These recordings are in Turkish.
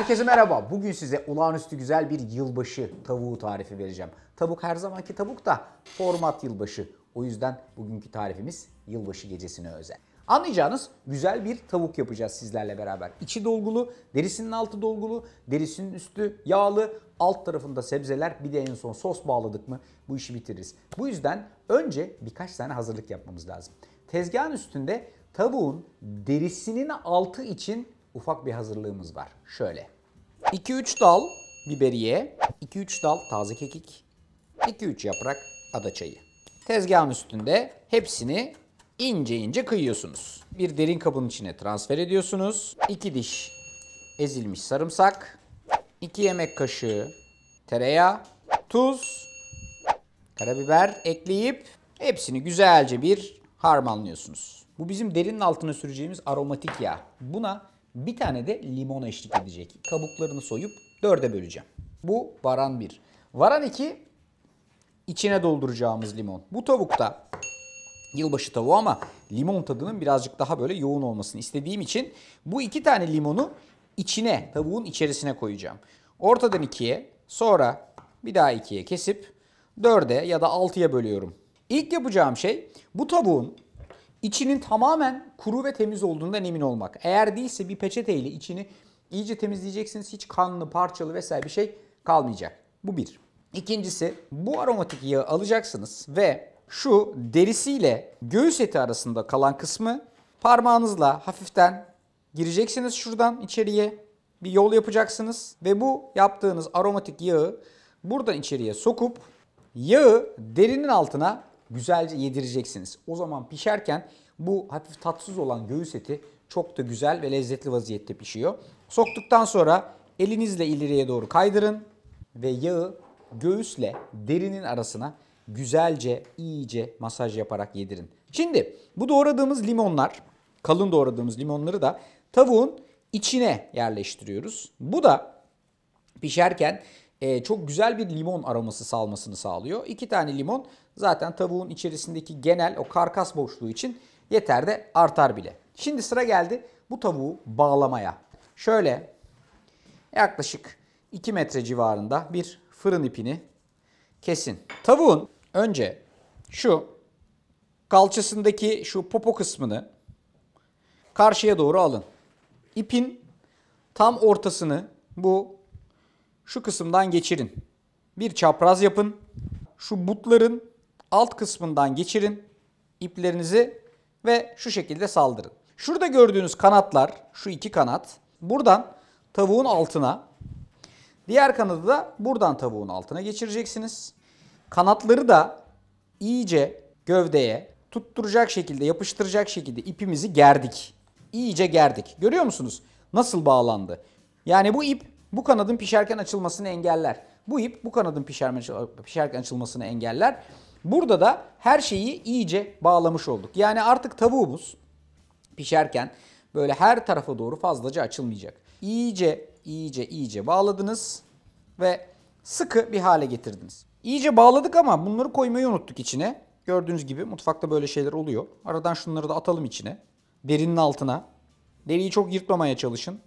Herkese merhaba. Bugün size olağanüstü güzel bir yılbaşı tavuğu tarifi vereceğim. Tavuk her zamanki tavuk da format yılbaşı. O yüzden bugünkü tarifimiz yılbaşı gecesine özel. Anlayacağınız güzel bir tavuk yapacağız sizlerle beraber. İçi dolgulu, derisinin altı dolgulu, derisinin üstü yağlı, alt tarafında sebzeler, bir de en son sos bağladık mı bu işi bitiririz. Bu yüzden önce birkaç tane hazırlık yapmamız lazım. Tezgahın üstünde tavuğun derisinin altı için ufak bir hazırlığımız var. Şöyle. 2-3 dal biberiye, 2-3 dal taze kekik, 2-3 yaprak adaçayı. Tezgahın üstünde hepsini ince ince kıyıyorsunuz. Bir derin kabın içine transfer ediyorsunuz. 2 diş ezilmiş sarımsak, 2 yemek kaşığı tereyağı, tuz, karabiber ekleyip hepsini güzelce bir harmanlıyorsunuz. Bu bizim derinin altına süreceğimiz aromatik yağ. Buna bir tane de limon eşlik edecek. Kabuklarını soyup 4'e böleceğim. Bu varan 1. Varan 2 içine dolduracağımız limon. Bu tavukta yılbaşı tavuğu ama limon tadının birazcık daha böyle yoğun olmasını istediğim için bu 2 tane limonu içine, tavuğun içerisine koyacağım. Ortadan 2'ye, sonra bir daha 2'ye kesip 4'e ya da 6'ya bölüyorum. İlk yapacağım şey bu tavuğun İçinin tamamen kuru ve temiz olduğundan emin olmak. Eğer değilse bir peçeteyle içini iyice temizleyeceksiniz. Hiç kanlı, parçalı vesaire bir şey kalmayacak. Bu bir. İkincisi, bu aromatik yağı alacaksınız ve şu derisiyle göğüs eti arasında kalan kısmı parmağınızla hafiften gireceksiniz şuradan içeriye. Bir yol yapacaksınız ve bu yaptığınız aromatik yağı buradan içeriye sokup yağı derinin altına güzelce yedireceksiniz. O zaman pişerken bu hafif tatsız olan göğüs eti çok da güzel ve lezzetli vaziyette pişiyor. Soktuktan sonra elinizle ileriye doğru kaydırın ve yağı göğüsle derinin arasına güzelce iyice masaj yaparak yedirin. Şimdi bu doğradığımız limonlar, kalın doğradığımız limonları da tavuğun içine yerleştiriyoruz. Bu da pişerken çok güzel bir limon aroması salmasını sağlıyor. 2 tane limon zaten tavuğun içerisindeki genel o karkas boşluğu için yeter de artar bile. Şimdi sıra geldi bu tavuğu bağlamaya. Şöyle yaklaşık 2 metre civarında bir fırın ipini kesin. Tavuğun önce şu kalçasındaki şu popo kısmını karşıya doğru alın. İpin tam ortasını şu kısımdan geçirin. Bir çapraz yapın. Şu butların alt kısmından geçirin iplerinizi ve şu şekilde saldırın. Şurada gördüğünüz kanatlar, şu 2 kanat buradan tavuğun altına, diğer kanadı da buradan tavuğun altına geçireceksiniz. Kanatları da iyice gövdeye tutturacak şekilde, yapıştıracak şekilde ipimizi gerdik. İyice gerdik. Görüyor musunuz? Nasıl bağlandı? Yani bu ip bu kanadın pişerken açılmasını engeller. Bu ip bu kanadın pişerken açılmasını engeller. Burada da her şeyi iyice bağlamış olduk. Yani artık tavuğumuz pişerken böyle her tarafa doğru fazlaca açılmayacak. İyice bağladınız ve sıkı bir hale getirdiniz. İyice bağladık ama bunları koymayı unuttuk içine. Gördüğünüz gibi mutfakta böyle şeyler oluyor. Aradan şunları da atalım içine. Derinin altına. Deriyi çok yırtmamaya çalışın.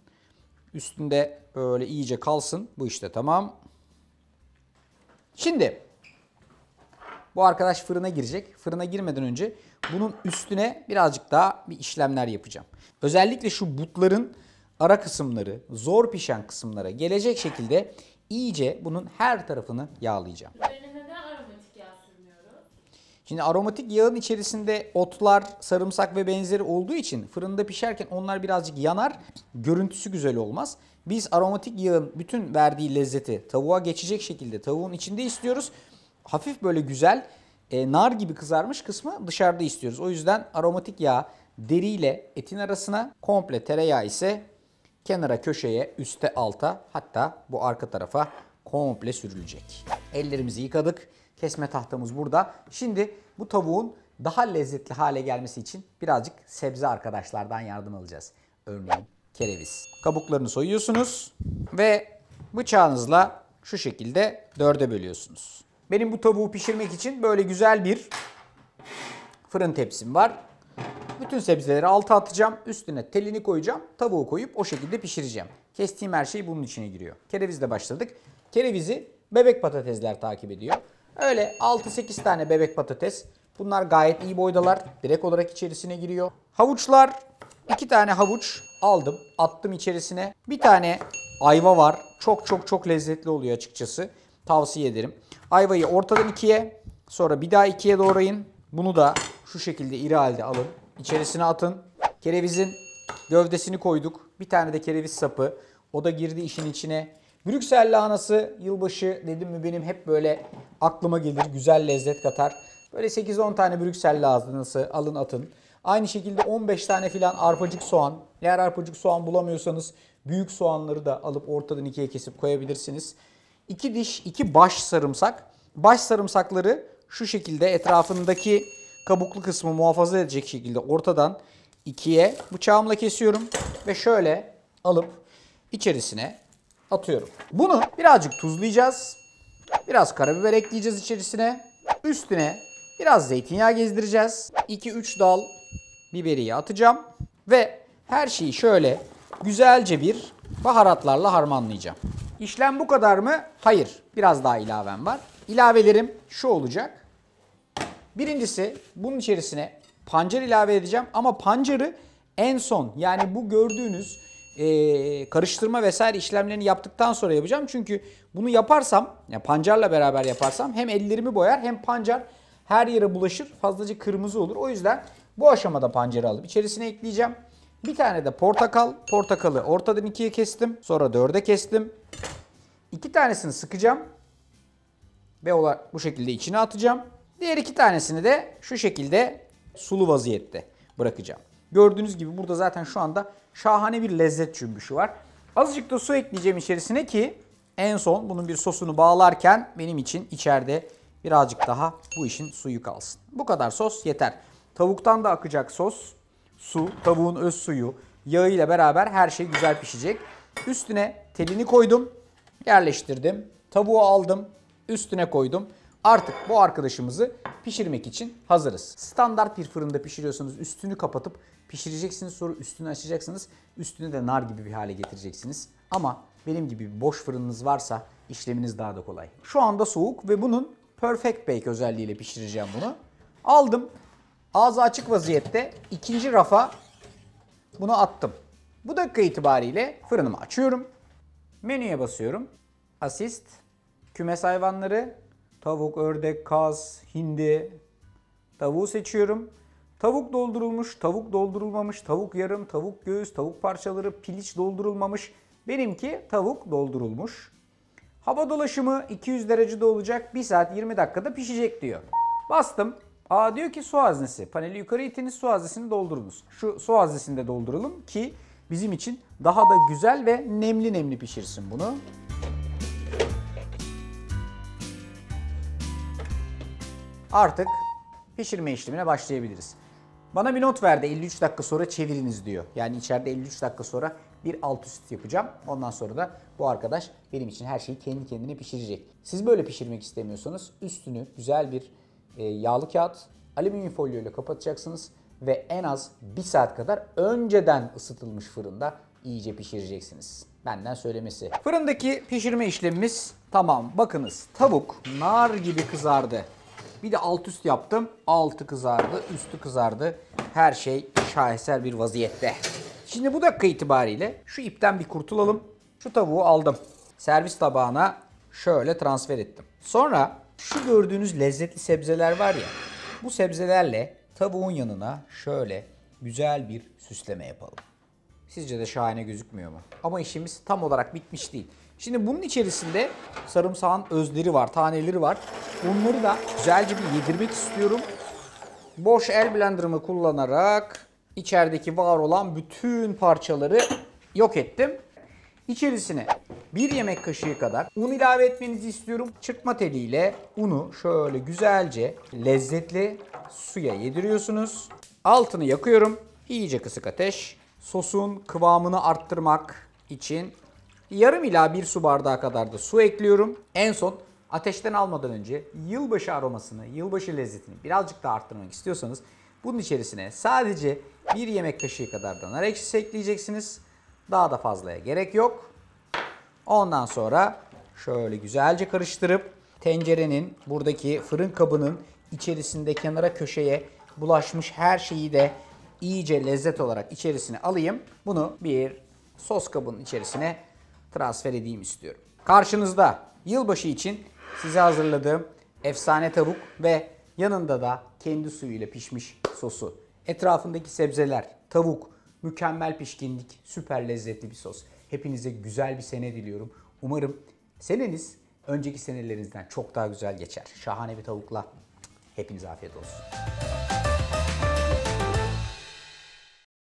Üstünde böyle iyice kalsın. Bu işte tamam. Şimdi bu arkadaş fırına girecek. Fırına girmeden önce bunun üstüne birazcık daha bir işlemler yapacağım. Özellikle şu butların ara kısımları, zor pişen kısımlara gelecek şekilde iyice bunun her tarafını yağlayacağım. Üzerine neden aromatik yağ sürmüyoruz? Şimdi aromatik yağın içerisinde otlar, sarımsak ve benzeri olduğu için fırında pişerken onlar birazcık yanar, görüntüsü güzel olmaz. Biz aromatik yağın bütün verdiği lezzeti tavuğa geçecek şekilde tavuğun içinde istiyoruz. Hafif böyle güzel, nar gibi kızarmış kısmı dışarıda istiyoruz. O yüzden aromatik yağ deriyle etin arasına, komple tereyağı ise kenara, köşeye, üste, alta, hatta bu arka tarafa komple sürülecek. Ellerimizi yıkadık. Kesme tahtamız burada. Şimdi bu tavuğun daha lezzetli hale gelmesi için birazcık sebze arkadaşlardan yardım alacağız. Örneğin kereviz. Kabuklarını soyuyorsunuz ve bıçağınızla şu şekilde 4'e bölüyorsunuz. Benim bu tavuğu pişirmek için böyle güzel bir fırın tepsim var. Bütün sebzeleri alta atacağım. Üstüne telini koyacağım. Tavuğu koyup o şekilde pişireceğim. Kestiğim her şey bunun içine giriyor. Kerevizle başladık. Kerevizi bebek patatesler takip ediyor. Öyle 6-8 tane bebek patates. Bunlar gayet iyi boydalar. Direkt olarak içerisine giriyor. Havuçlar, 2 tane havuç aldım. Attım içerisine. Bir tane ayva var. Çok lezzetli oluyor açıkçası. Tavsiye ederim. Ayvayı ortadan ikiye, sonra bir daha ikiye doğrayın. Bunu da şu şekilde iri halde alın. İçerisine atın. Kerevizin gövdesini koyduk. Bir tane de kereviz sapı. O da girdi işin içine. Brüksel lahanası yılbaşı dedim mi benim hep böyle aklıma gelir. Güzel lezzet katar. Böyle 8-10 tane Brüksel lahanası alın atın. Aynı şekilde 15 tane filan arpacık soğan. Eğer arpacık soğan bulamıyorsanız büyük soğanları da alıp ortadan ikiye kesip koyabilirsiniz. 2 diş, 2 baş sarımsak. Baş sarımsakları şu şekilde etrafındaki kabuklu kısmı muhafaza edecek şekilde ortadan ikiye bıçağımla kesiyorum. Ve şöyle alıp içerisine atıyorum. Bunu birazcık tuzlayacağız. Biraz karabiber ekleyeceğiz içerisine. Üstüne biraz zeytinyağı gezdireceğiz. 2-3 dal biberiye atacağım. Ve her şeyi şöyle güzelce bir baharatlarla harmanlayacağım. İşlem bu kadar mı? Hayır. Biraz daha ilavem var. İlavelerim şu olacak. Birincisi bunun içerisine pancar ilave edeceğim. Ama pancarı en son, yani bu gördüğünüz karıştırma vesaire işlemlerini yaptıktan sonra yapacağım. Çünkü bunu yaparsam, yani pancarla beraber yaparsam hem ellerimi boyar hem pancar her yere bulaşır. Fazlaca kırmızı olur. O yüzden bu aşamada pancarı alıp içerisine ekleyeceğim. Bir tane de portakal. Portakalı ortadan ikiye kestim. Sonra dörde kestim. 2 tanesini sıkacağım. Ve bu şekilde içine atacağım. Diğer 2 tanesini de şu şekilde sulu vaziyette bırakacağım. Gördüğünüz gibi burada zaten şu anda şahane bir lezzet cümbüşü var. Azıcık da su ekleyeceğim içerisine ki en son bunun bir sosunu bağlarken benim için içeride birazcık daha bu işin suyu kalsın. Bu kadar sos yeter. Tavuktan da akacak sos, su, tavuğun öz suyu, yağıyla beraber her şey güzel pişecek. Üstüne telini koydum, yerleştirdim. Tavuğu aldım, üstüne koydum. Artık bu arkadaşımızı pişirmek için hazırız. Standart bir fırında pişiriyorsanız üstünü kapatıp pişireceksiniz, sonra üstünü açacaksınız. Üstünü de nar gibi bir hale getireceksiniz. Ama benim gibi bir boş fırınınız varsa işleminiz daha da kolay. Şu anda soğuk ve bunun Perfect Bake özelliğiyle pişireceğim bunu. Aldım. Ağzı açık vaziyette ikinci rafa bunu attım. Bu dakika itibariyle fırınımı açıyorum. Menüye basıyorum. Asist, kümes hayvanları, tavuk, ördek, kaz, hindi. Tavuğu seçiyorum. Tavuk doldurulmuş, tavuk doldurulmamış, tavuk yarım, tavuk göğüs, tavuk parçaları, piliç doldurulmamış. Benimki tavuk doldurulmuş. Hava dolaşımı 200 derecede olacak. 1 saat 20 dakikada pişecek diyor. Bastım. Diyor ki su haznesi. Paneli yukarı itiniz, su haznesini doldurunuz. Şu su haznesini de dolduralım ki bizim için daha da güzel ve nemli pişirsin bunu. Artık pişirme işlemine başlayabiliriz. Bana bir not verdi, 53 dakika sonra çeviriniz diyor. Yani içeride 53 dakika sonra bir alt üst yapacağım. Ondan sonra da bu arkadaş benim için her şeyi kendi kendine pişirecek. Siz böyle pişirmek istemiyorsanız üstünü güzel bir yağlı kağıt, alüminyum folyo ile kapatacaksınız. Ve en az 1 saat kadar önceden ısıtılmış fırında iyice pişireceksiniz. Benden söylemesi. Fırındaki pişirme işlemimiz tamam. Bakınız, tavuk nar gibi kızardı. Bir de alt üst yaptım. Altı kızardı, üstü kızardı. Her şey şaheser bir vaziyette. Şimdi bu dakika itibariyle şu ipten bir kurtulalım. Şu tavuğu aldım. Servis tabağına şöyle transfer ettim. Sonra şu gördüğünüz lezzetli sebzeler var ya. Bu sebzelerle tavuğun yanına şöyle güzel bir süsleme yapalım. Sizce de şahane gözükmüyor mu? Ama işimiz tam olarak bitmiş değil. Şimdi bunun içerisinde sarımsağın özleri var, taneleri var. Bunları da güzelce bir yedirmek istiyorum. Boş el blenderımı kullanarak içerideki var olan bütün parçaları yok ettim. İçerisine 1 yemek kaşığı kadar un ilave etmenizi istiyorum. Çırpma teliyle unu şöyle güzelce lezzetli suya yediriyorsunuz. Altını yakıyorum. İyice kısık ateş. Sosun kıvamını arttırmak için yarım ila 1 su bardağı kadar da su ekliyorum. En son ateşten almadan önce yılbaşı aromasını, yılbaşı lezzetini birazcık daha arttırmak istiyorsanız bunun içerisine sadece 1 yemek kaşığı kadar da nar ekşisi ekleyeceksiniz. Daha da fazlaya gerek yok. Ondan sonra şöyle güzelce karıştırıp tencerenin buradaki fırın kabının içerisinde kenara köşeye bulaşmış her şeyi de iyice lezzet olarak içerisine alayım. Bunu bir sos kabının içerisine transfer edeyim istiyorum. Karşınızda yılbaşı için size hazırladığım efsane tavuk ve yanında da kendi suyuyla pişmiş sosu. Etrafındaki sebzeler, tavuk, mükemmel pişkinlik, süper lezzetli bir sos. Hepinize güzel bir sene diliyorum. Umarım seneniz önceki senelerinizden çok daha güzel geçer. Şahane bir tavukla hepinize afiyet olsun.